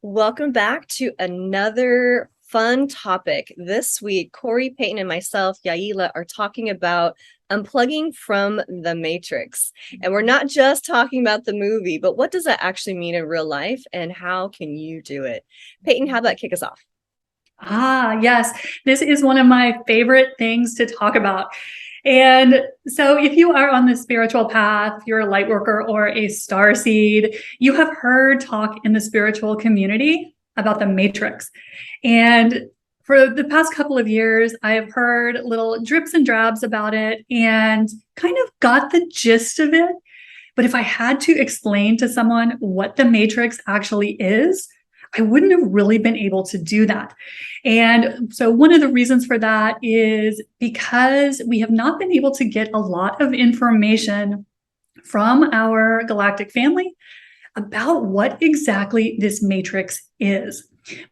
Welcome back to another fun topic. This week, Corey, Peyton, and myself, Yaila, are talking about unplugging from the Matrix. And we're not just talking about the movie, but what does that actually mean in real life and how can you do it? Peyton, how about kick us off? Yes, this is one of my favorite things to talk about. And so, if you are on the spiritual path, you're a light worker or a star seed, you have heard talk in the spiritual community about the matrix. And for the past couple of years, I have heard little drips and drabs about it and kind of got the gist of it. But if I had to explain to someone what the matrix actually is, I wouldn't have really been able to do that. And so, one of the reasons for that is because we have not been able to get a lot of information from our galactic family about what exactly this matrix is.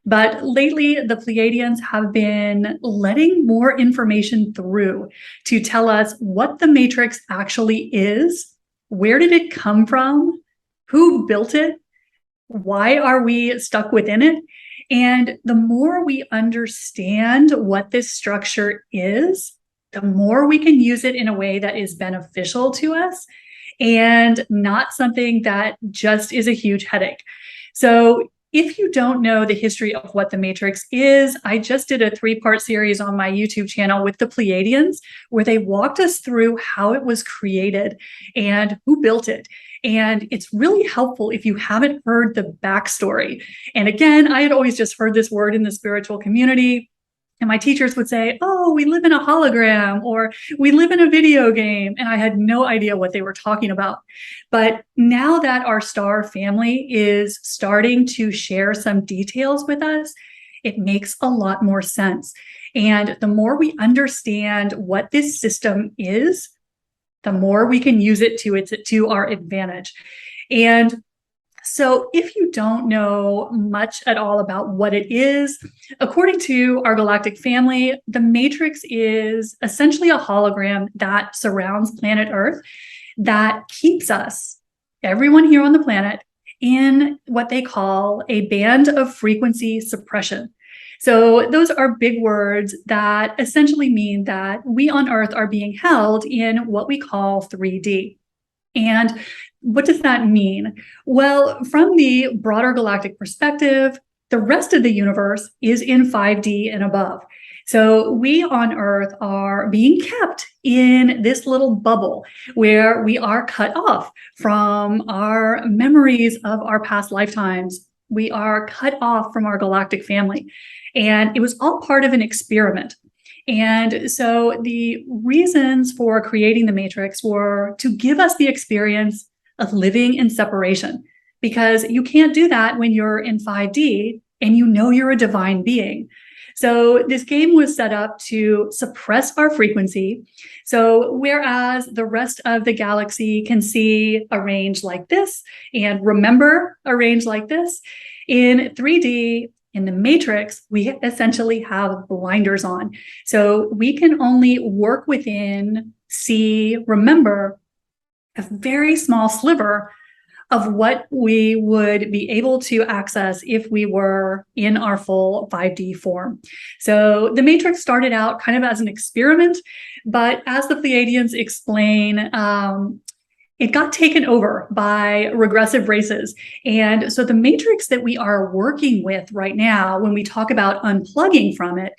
But lately, the Pleiadians have been letting more information through to tell us what the matrix actually is, where did it come from, who built it, why are we stuck within it? And the more we understand what this structure is, the more we can use it in a way that is beneficial to us and not something that just is a huge headache. So, if you don't know the history of what the Matrix is, I just did a 3-part series on my YouTube channel with the Pleiadians where they walked us through how it was created and who built it. And it's really helpful if you haven't heard the backstory. And again, I had always just heard this word in the spiritual community. And my teachers would say, oh, we live in a hologram or we live in a video game. And I had no idea what they were talking about. But now that our star family is starting to share some details with us, it makes a lot more sense. And the more we understand what this system is, the more we can use it to our advantage. And so, if you don't know much at all about what it is, according to our galactic family, the matrix is essentially a hologram that surrounds planet Earth that keeps us, everyone here on the planet, in what they call a band of frequency suppression. So, those are big words that essentially mean that we on Earth are being held in what we call 3D. And what does that mean? Well, from the broader galactic perspective, the rest of the universe is in 5D and above. So we on Earth are being kept in this little bubble where we are cut off from our memories of our past lifetimes. We are cut off from our galactic family. And it was all part of an experiment. And so the reasons for creating the Matrix were to give us the experience of living in separation, because you can't do that when you're in 5D and you know you're a divine being. So this game was set up to suppress our frequency. So whereas the rest of the galaxy can see a range like this and remember a range like this, in 3D, in the matrix, we essentially have blinders on. So we can only work within, see, remember a very small sliver of what we would be able to access if we were in our full 5D form. So the matrix started out kind of as an experiment, but as the Pleiadians explain, it got taken over by regressive races. And so the matrix that we are working with right now, when we talk about unplugging from it,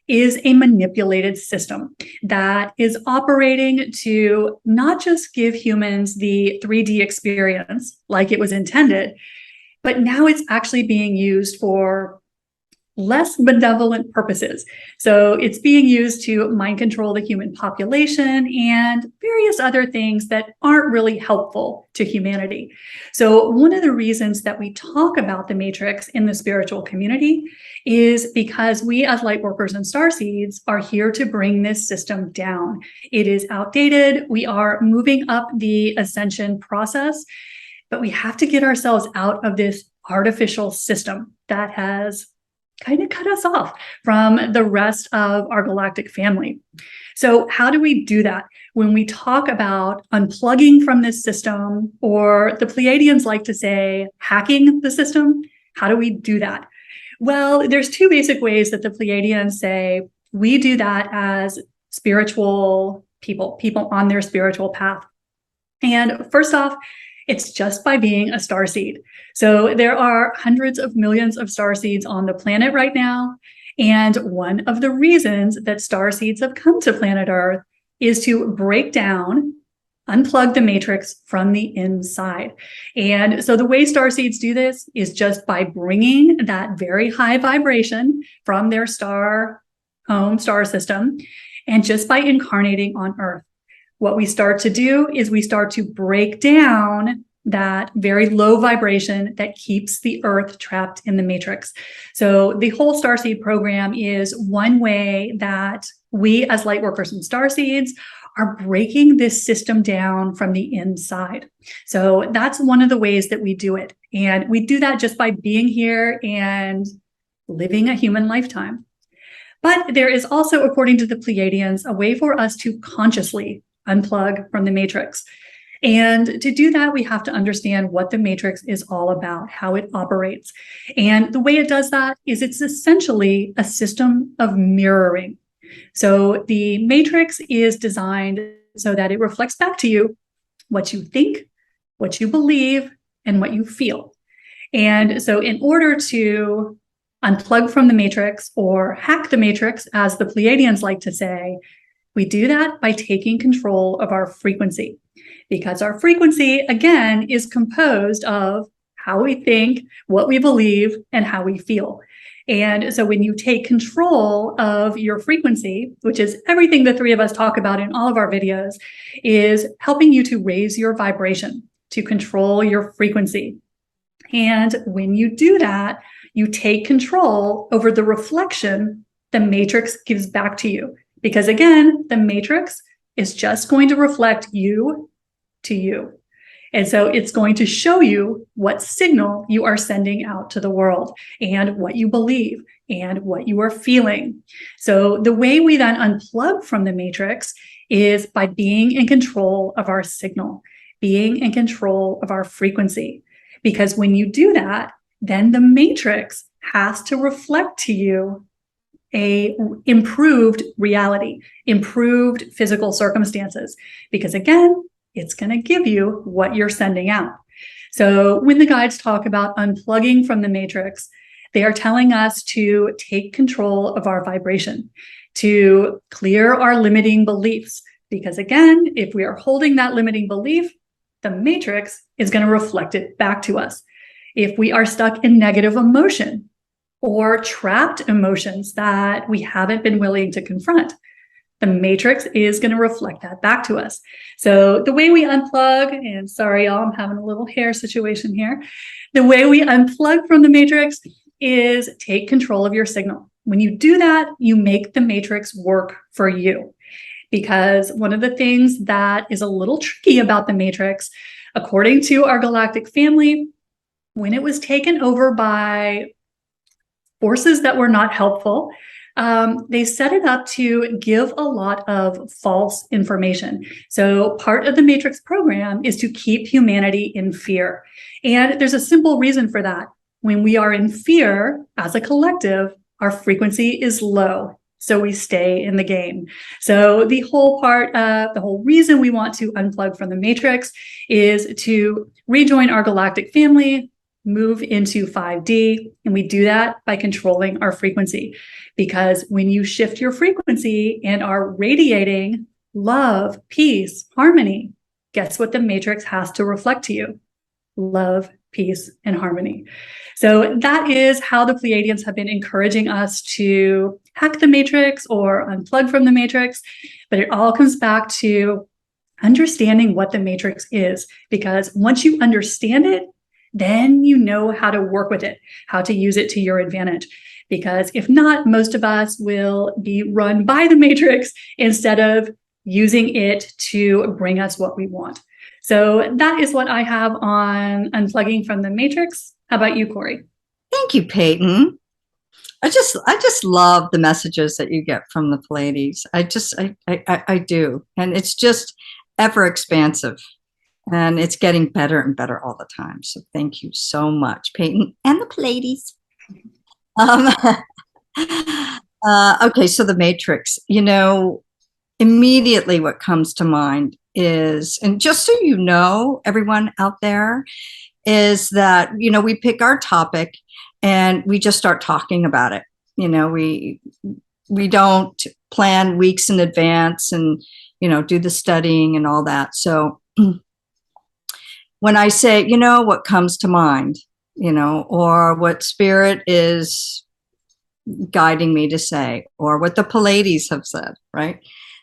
is a manipulated system that is operating to not just give humans the 3D experience like it was intended, but now it's actually being used for less benevolent purposes. So it's being used to mind control the human population and various other things that aren't really helpful to humanity. So one of the reasons that we talk about the matrix in the spiritual community is because we as light workers and star seeds are here to bring this system down. It is outdated. We are moving up the ascension process, but we have to get ourselves out of this artificial system that has kind of cut us off from the rest of our galactic family. So how do we do that? When we talk about unplugging from this system, or the Pleiadians like to say, hacking the system, How do we do that? Well, there's two basic ways that the Pleiadians say we do that as spiritual people on their spiritual path. And first off, it's just by being a starseed. So there are hundreds of millions of starseeds on the planet right now. And one of the reasons that starseeds have come to planet Earth is to break down, unplug the matrix from the inside. And so the way starseeds do this is just by bringing that very high vibration from their star system, and just by incarnating on Earth. What we start to do is we start to break down that very low vibration that keeps the Earth trapped in the matrix. So the whole Starseed program is one way that we as lightworkers and starseeds are breaking this system down from the inside. So that's one of the ways that we do it. And we do that just by being here and living a human lifetime. But there is also, according to the Pleiadians, a way for us to consciously unplug from the matrix. And to do that, we have to understand what the matrix is all about, how it operates. And the way it does that is it's essentially a system of mirroring. So the matrix is designed so that it reflects back to you what you think, what you believe, and what you feel. And so in order to unplug from the matrix, or hack the matrix, as the Pleiadians like to say, we do that by taking control of our frequency. Because our frequency, again, is composed of how we think, what we believe, and how we feel. And so when you take control of your frequency, which is everything the three of us talk about in all of our videos, is helping you to raise your vibration, to control your frequency. And when you do that, you take control over the reflection the matrix gives back to you. Because again, the matrix is just going to reflect you to you. And so it's going to show you what signal you are sending out to the world, and what you believe, and what you are feeling. So the way we then unplug from the matrix is by being in control of our signal, being in control of our frequency. Because when you do that, then the matrix has to reflect to you a improved reality, improved physical circumstances. Because again, it's going to give you what you're sending out. So when the guides talk about unplugging from the matrix, they are telling us to take control of our vibration, to clear our limiting beliefs. Because again, if we are holding that limiting belief, the matrix is going to reflect it back to us. If we are stuck in negative emotion or trapped emotions that we haven't been willing to confront, the matrix is going to reflect that back to us. So the way we unplug, and sorry, y'all, I'm having a little hair situation here. The way we unplug from the matrix is take control of your signal. When you do that, you make the matrix work for you. Because one of the things that is a little tricky about the matrix, according to our galactic family, when it was taken over by forces that were not helpful, they set it up to give a lot of false information. So part of the Matrix program is to keep humanity in fear. And there's a simple reason for that. When we are in fear as a collective, our frequency is low. So we stay in the game. So the whole reason we want to unplug from the Matrix is to rejoin our galactic family, move into 5D, and we do that by controlling our frequency. Because when you shift your frequency and are radiating love, peace, harmony, guess what the matrix has to reflect to you? Love, peace, and harmony. So that is how the Pleiadians have been encouraging us to hack the matrix or unplug from the matrix. But it all comes back to understanding what the matrix is. Because once you understand it, then you know how to work with it, how to use it to your advantage. Because if not, most of us will be run by the matrix instead of using it to bring us what we want. So that is what I have on unplugging from the matrix. How about you, Corey? Thank you, Peyton. I just love the messages that you get from the Pleiades. I do. And it's just ever expansive. And it's getting better and better all the time. So thank you so much, Peyton and the Pleiades. Um, okay, so the Matrix, immediately what comes to mind is, and just so you know, everyone out there, is that, we pick our topic and we just start talking about it. We don't plan weeks in advance and, do the studying and all that. So when I say, what comes to mind, or what spirit is guiding me to say, or what the Pleiades have said, right?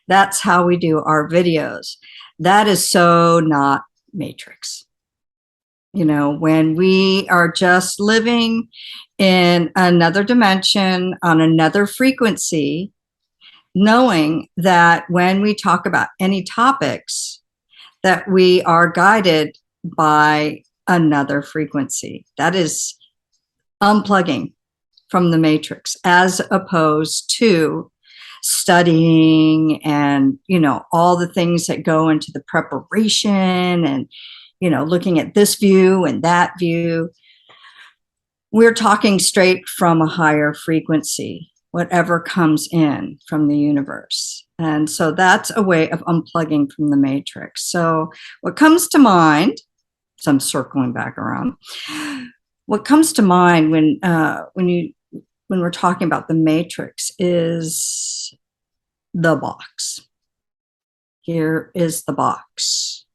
That's how we do our videos. That is so not Matrix. When we are just living in another dimension, on another frequency, knowing that when we talk about any topics, that we are guided by another frequency. That is unplugging from the Matrix, as opposed to studying and, all the things that go into the preparation and, looking at this view and that view. We're talking straight from a higher frequency, whatever comes in from the universe. And so that's a way of unplugging from the Matrix. So what comes to mind, so I'm circling back around, what comes to mind when we're talking about the Matrix is the box. Here is the box.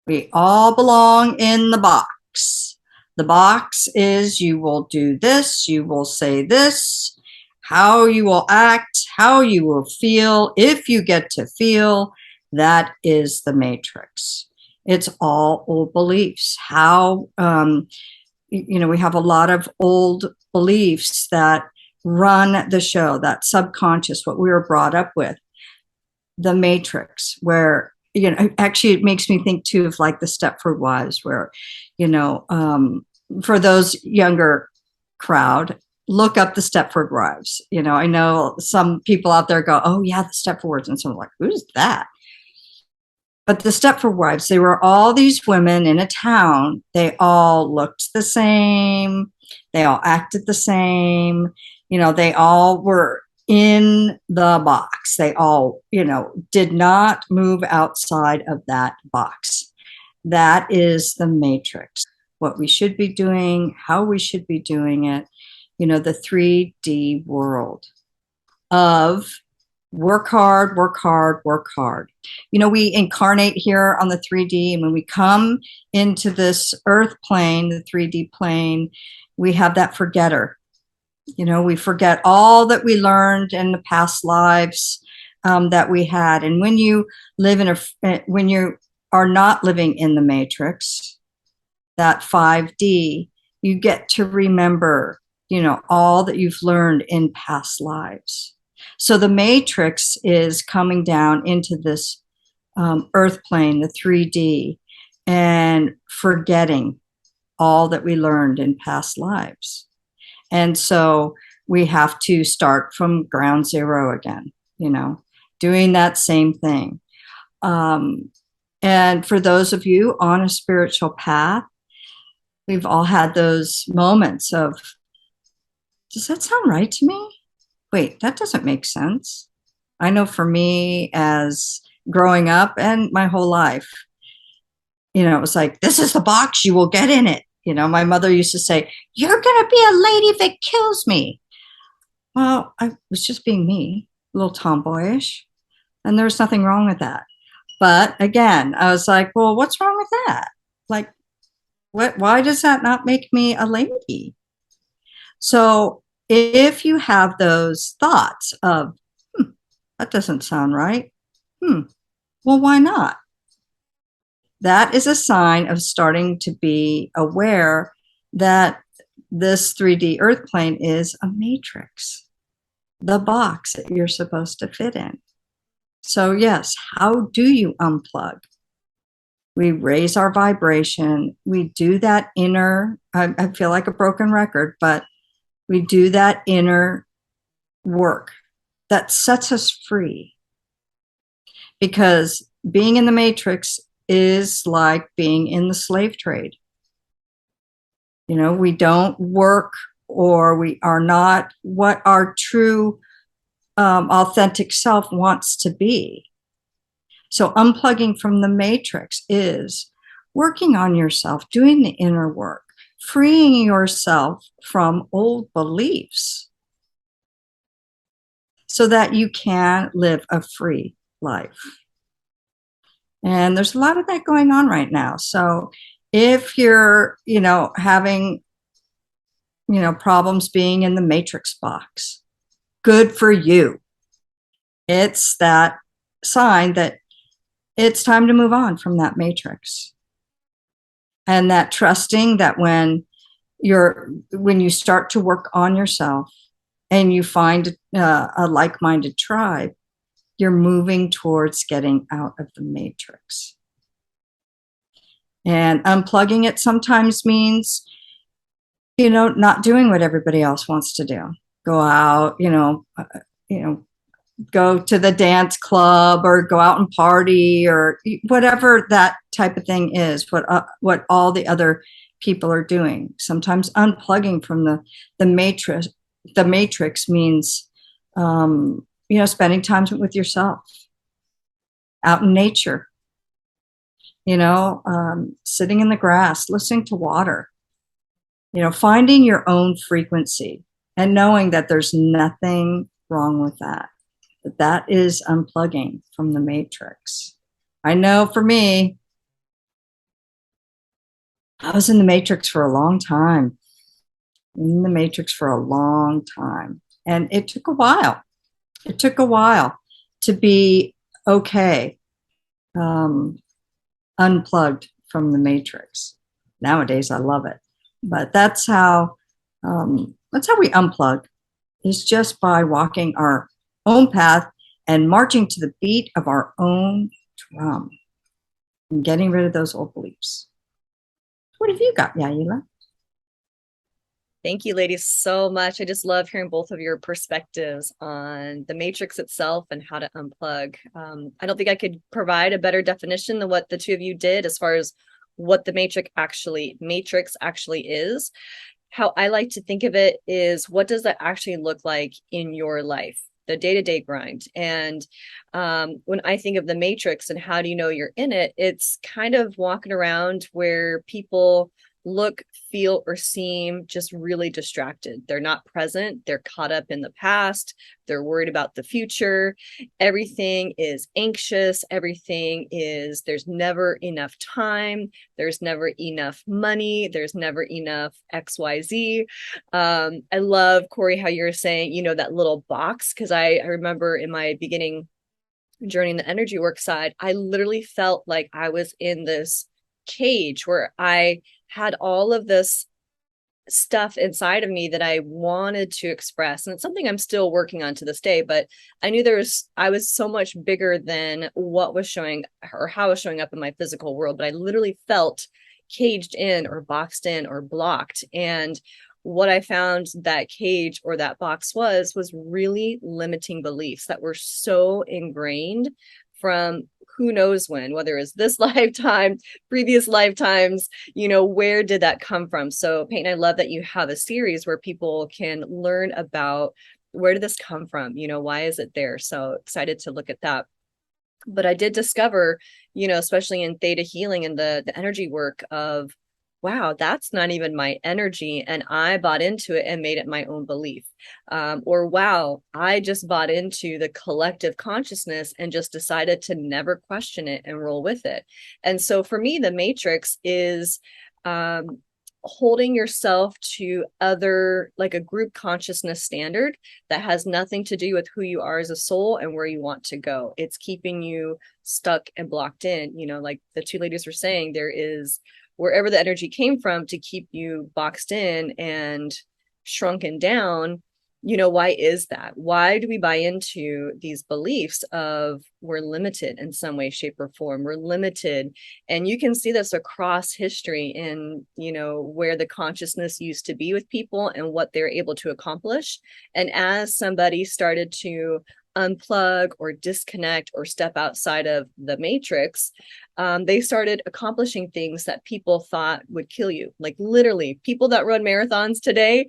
We all belong in the box. The box is, you will do this, you will say this, how you will act, how you will feel, if you get to feel. That is the Matrix. It's all old beliefs. How, we have a lot of old beliefs that run the show, that subconscious, what we were brought up with. The Matrix, where, actually it makes me think too of like the Stepford Wives, where, for those younger crowd, look up the Stepford Wives. I know some people out there go, oh yeah, the Stepford Wives, and so I'm like, who's that? But the Stepford Wives, they were all these women in a town. They all looked the same. They all acted the same. They all were in the box. They all, did not move outside of that box. That is the Matrix. What we should be doing, how we should be doing it, the 3D world of work hard, work hard, work hard. We incarnate here on the 3D, and when we come into this earth plane, the 3D plane, we have that forgetter. We forget all that we learned in the past lives that we had. And when you live when you are not living in the Matrix, that 5D, you get to remember, all that you've learned in past lives. So the Matrix is coming down into this earth plane, the 3D, and forgetting all that we learned in past lives. And so we have to start from ground zero again, doing that same thing. And for those of you on a spiritual path, we've all had those moments of, does that sound right to me? Wait, that doesn't make sense. I know for me, as growing up and my whole life, it was like, this is the box, you will get in it. My mother used to say, you're going to be a lady if it kills me. Well, I was just being me, a little tomboyish, and there's nothing wrong with that. But again, I was like, well, what's wrong with that? Like, why does that not make me a lady? So if you have those thoughts of, that doesn't sound right. Well, why not? That is a sign of starting to be aware that this 3D earth plane is a matrix, the box that you're supposed to fit in. So yes, how do you unplug? We raise our vibration. We do that inner, I feel like a broken record, but we do that inner work that sets us free. Because being in the matrix is like being in the slave trade. You know, we don't work, or we are not what our true authentic self wants to be. So unplugging from the matrix is working on yourself, doing the inner work, freeing yourself from old beliefs so that you can live a free life. And there's a lot of that going on right now. So if you're, having, problems being in the matrix box, good for you. It's that sign that it's time to move on from that matrix. And that trusting that when you start to work on yourself and you find a like-minded tribe, you're moving towards getting out of the matrix. And unplugging it sometimes means, not doing what everybody else wants to do. Go out, go to the dance club or go out and party or whatever that type of thing is, what all the other people are doing. Sometimes unplugging from the matrix means, spending time with yourself out in nature, sitting in the grass, listening to water, finding your own frequency and knowing that there's nothing wrong with that. But that is unplugging from the matrix. I know for me, I was in the matrix for a long time. In the matrix for a long time. And it took a while. It took a while to be okay, unplugged from the matrix. Nowadays, I love it. But that's how we unplug, is just by walking our own path and marching to the beat of our own drum and getting rid of those old beliefs. What have you got, Yaila? Thank you, ladies, so much. I just love hearing both of your perspectives on the matrix itself and how to unplug. I don't think I could provide a better definition than what the two of you did as far as what the matrix actually is. How I like to think of it is, what does that actually look like in your life? The day-to-day grind. And when I think of the matrix and how do you know you're in it, it's kind of walking around where people look, feel, or seem just really distracted. They're not present. They're caught up in the past. They're worried about the future. Everything is anxious. There's never enough time. There's never enough money. There's never enough XYZ. I love, Corey, how you're saying, that little box, because I remember in my beginning journey in the energy work side, I literally felt like I was in this cage where I had all of this stuff inside of me that I wanted to express. And it's something I'm still working on to this day, but I knew I was so much bigger than what was showing or how I was showing up in my physical world. But I literally felt caged in or boxed in or blocked. And what I found that cage or that box was really limiting beliefs that were so ingrained from who knows when, whether it's this lifetime, previous lifetimes, where did that come from? So Peyton, I love that you have a series where people can learn about where did this come from? Why is it there? So excited to look at that. But I did discover, especially in theta healing and the energy work of, wow, that's not even my energy. And I bought into it and made it my own belief. Or, wow, I just bought into the collective consciousness and just decided to never question it and roll with it. And so for me, the matrix is holding yourself to other, like a group consciousness standard that has nothing to do with who you are as a soul and where you want to go. It's keeping you stuck and blocked in, like the two ladies were saying, there is wherever the energy came from to keep you boxed in and shrunken down. Why is that? Why do we buy into these beliefs of we're limited in some way, shape, or form? We're limited. And you can see this across history in, where the consciousness used to be with people and what they're able to accomplish. And as somebody started to unplug or disconnect or step outside of the matrix, they started accomplishing things that people thought would kill you. Like literally, people that run marathons today,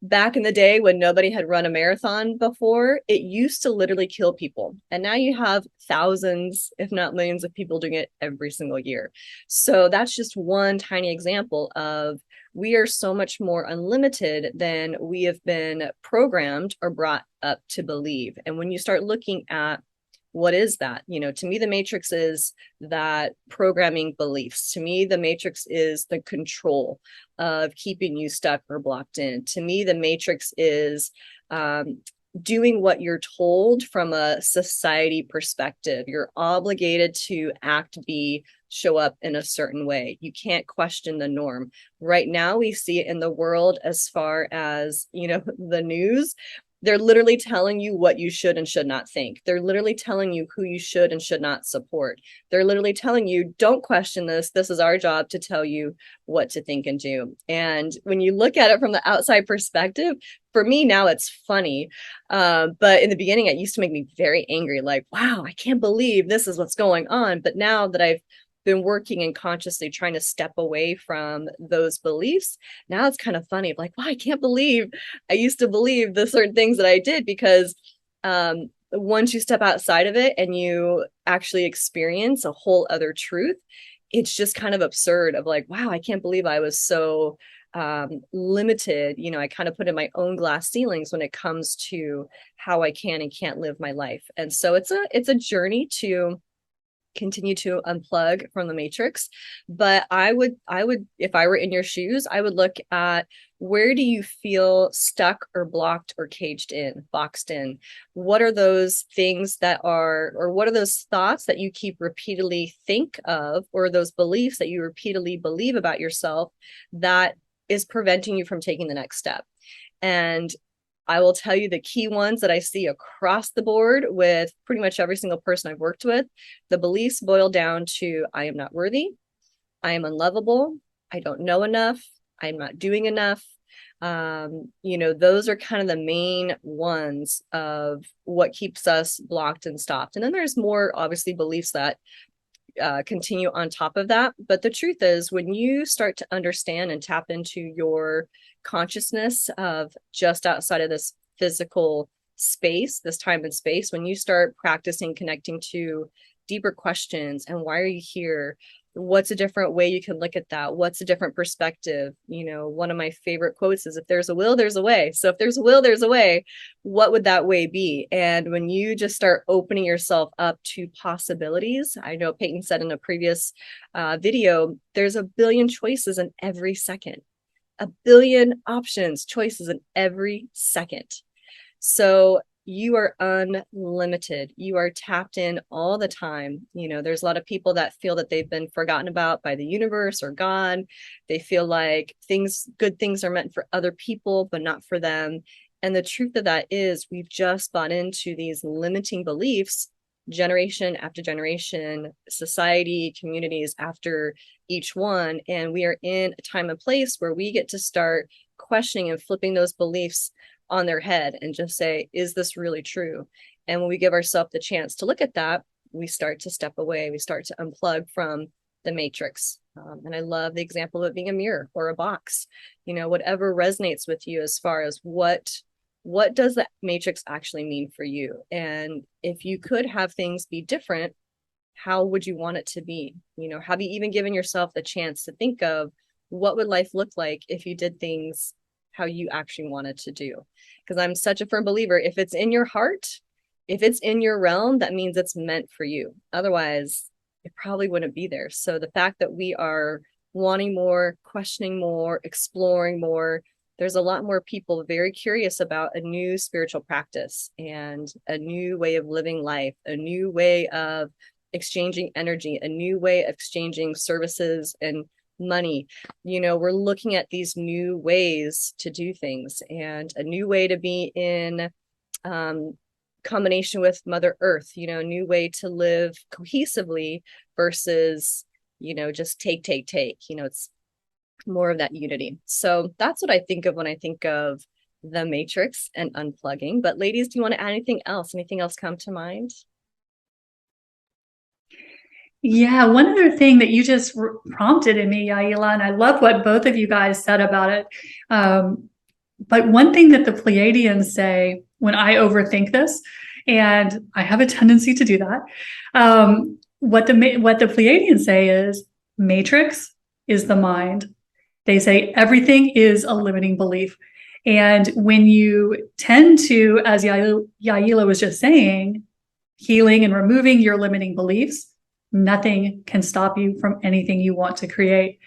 back in the day when nobody had run a marathon before, it used to literally kill people. And now you have thousands, if not millions of people doing it every single year. So that's just one tiny example of we are so much more unlimited than we have been programmed or brought up to believe. And when you start looking at what is that? To me, the matrix is that programming beliefs. To me, the matrix is the control of keeping you stuck or blocked in. To me, the matrix is doing what you're told from a society perspective. You're obligated to act, be, show up in a certain way. You can't question the norm. Right now, we see it in the world as far as, the news. They're literally telling you what you should and should not think. They're literally telling you who you should and should not support. They're literally telling you, don't question this. This is our job to tell you what to think and do. And when you look at it from the outside perspective, for me now it's funny. But in the beginning, it used to make me very angry. Like, wow, I can't believe this is what's going on. But now that I've been working and consciously trying to step away from those beliefs, now it's kind of funny. Like, wow, I can't believe I used to believe the certain things that I did, because once you step outside of it and you actually experience a whole other truth, it's just kind of absurd of like, wow, I can't believe I was so limited. I kind of put in my own glass ceilings when it comes to how I can and can't live my life. And so it's a journey to continue to unplug from the matrix. But I would, if I were in your shoes, I would look at, where do you feel stuck or blocked or caged in, boxed in? What are those things that are, or what are those thoughts that you keep repeatedly think of, or those beliefs that you repeatedly believe about yourself that is preventing you from taking the next step? And I will tell you the key ones that I see across the board with pretty much every single person I've worked with. The beliefs boil down to, I am not worthy, I am unlovable, I don't know enough, I'm not doing enough. Those are kind of the main ones of what keeps us blocked and stopped. And then there's more, obviously, beliefs that continue on top of that. But the truth is, when you start to understand and tap into your consciousness of just outside of this physical space, this time and space, when you start practicing connecting to deeper questions, and why are you here? What's a different way you can look at that? What's a different perspective? One of my favorite quotes is, if there's a will, there's a way. So if there's a will, there's a way. What would that way be? And when you just start opening yourself up to possibilities, I know Peyton said in a previous video, there's a billion choices in every second, a billion options, choices in every second. So you are unlimited. You are tapped in all the time. There's a lot of people that feel that they've been forgotten about by the universe or God. They feel like good things are meant for other people, but not for them. And the truth of that is, we've just bought into these limiting beliefs, generation after generation, society, communities after each one. And we are in a time and place where we get to start questioning and flipping those beliefs on their head and just say, is this really true? And when we give ourselves the chance to look at that, we start to step away. We start to unplug from the matrix. And I love the example of it being a mirror or a box, whatever resonates with you as far as what does that matrix actually mean for you? And if you could have things be different, how would you want it to be? Have you even given yourself the chance to think of, what would life look like if you did things how you actually wanted to do? Because I'm such a firm believer, if it's in your heart, if it's in your realm, that means it's meant for you. Otherwise, it probably wouldn't be there. So the fact that we are wanting more, questioning more, exploring more, there's a lot more people very curious about a new spiritual practice and a new way of living life, a new way of exchanging energy, a new way of exchanging services and money. We're looking at these new ways to do things, and a new way to be in combination with Mother Earth, a new way to live cohesively versus, just take. It's more of that unity. So that's what I think of when I think of the matrix and unplugging. But ladies, do you want to add anything else? Anything else come to mind? Yeah, one other thing that you just prompted in me, Yaila, and I love what both of you guys said about it. But one thing that the Pleiadians say when I overthink this, and I have a tendency to do that, what the Pleiadians say is matrix is the mind. They say everything is a limiting belief. And when you tend to, as Yaila was just saying, healing and removing your limiting beliefs, nothing can stop you from anything you want to create.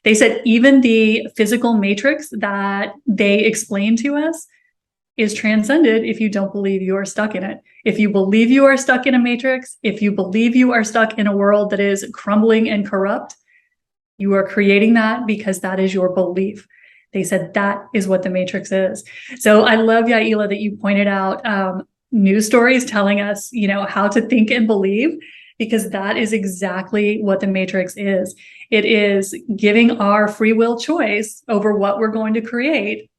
They said even the physical matrix that they explain to us is transcended if you don't believe you are stuck in it. If you believe you are stuck in a matrix, if you believe you are stuck in a world that is crumbling and corrupt, you are creating that because that is your belief. They said that is what the matrix is. So I love, Yaila, that you pointed out news stories telling us, how to think and believe, because that is exactly what the matrix is. It is giving our free will choice over what we're going to create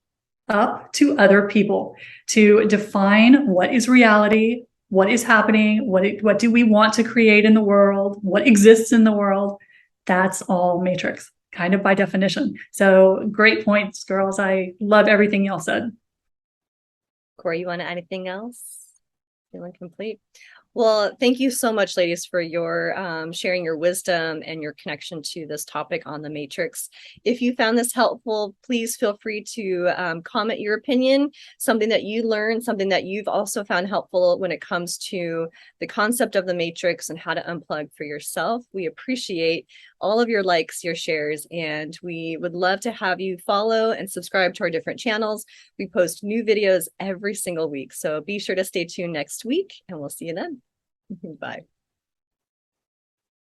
up to other people to define what is reality, what is happening, what do we want to create in the world, what exists in the world. That's all matrix, kind of by definition. So great points, girls. I love everything y'all said. Corey, you want to add anything else? Feeling complete? Well, thank you so much, ladies, for your sharing your wisdom and your connection to this topic on the matrix. If you found this helpful, please feel free to comment your opinion, something that you learned, something that you've also found helpful when it comes to the concept of the matrix and how to unplug for yourself. We appreciate all of your likes, your shares, and we would love to have you follow and subscribe to our different channels. We post new videos every single week, so be sure to stay tuned next week, and we'll see you then. Bye.